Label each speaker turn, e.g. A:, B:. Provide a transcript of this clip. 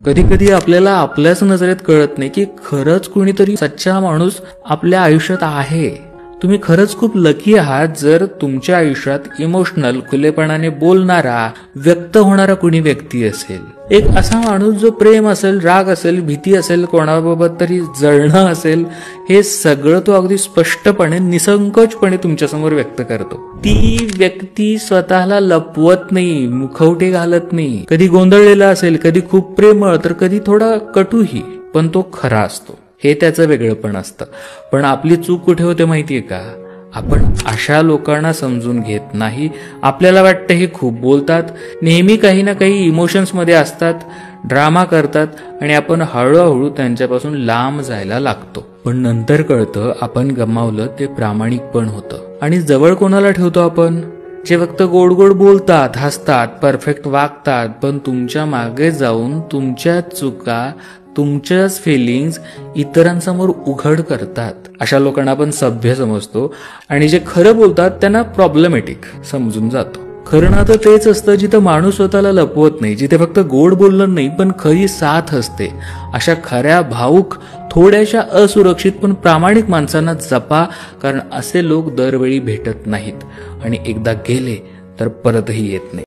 A: कधी कधी आपल्याला आपल्याच नजरेत कळत नाही की खरंच कुणीतरी सच्चा माणूस आपल्या आयुष्यात आहे. तुम्ही खरंच खूप लकी आहात जर तुमच्या आयुष्यात इमोशनल, खुलेपणाने बोलणारा, व्यक्त होणारा कुणी व्यक्ती असेल. एक असा माणूस जो प्रेम असेल, राग असेल, भीती असेल, कोणाबाबत तरी जळणं असेल, हे सगळं तो अगदी स्पष्टपणे, निसंकोचपणे तुमच्यासमोर व्यक्त करतो. ती व्यक्ती स्वतःला लपवत नाही, मुखवटे घालत नाही. कधी गोंधळलेला असेल, कधी खूप प्रेमळ, तर कधी थोडा कटूही, पण तो खरा असतो. हे त्याचं वेगळंपण असतं. पण आपली चूक कुठे होते माहितीये का? आपण अशा लोकांना समजून घेत नाही. आपल्याला वाटतं हे खूप बोलतात, नेहमी काही ना काही इमोशन्स मध्ये असतात, ड्रामा करतात आणि आपण हळूहळू त्यांच्यापासून लांब जायला लागतो. पण नंतर कळतं आपण गमावलं ते प्रामाणिकपण होतं. आणि जवळ कोणाला ठेवतो आपण? जे फक्त गोड गोड बोलतात, हसतात, परफेक्ट वागतात, पण तुमच्या मागे जाऊन तुमच्या चुका, तुमच्याच फिलिंग्स इतरांसमोर उघड करतात. अशा लोकांना आपण सभ्य समजतो आणि जे खरं बोलतात त्यांना प्रॉब्लेमॅटिक समजून जातो. खरं ना तर तेच असतं जिथं माणूस स्वतःला लपवत नाही, जिथे फक्त गोड बोलणं नाही पण खरी साथ असते. अशा खऱ्या, भावुक, थोड्याशा असुरक्षित पण प्रामाणिक माणसांना जपा, कारण असे लोक दरवेळी भेटत नाहीत आणि एकदा गेले तर परतही येत नाही.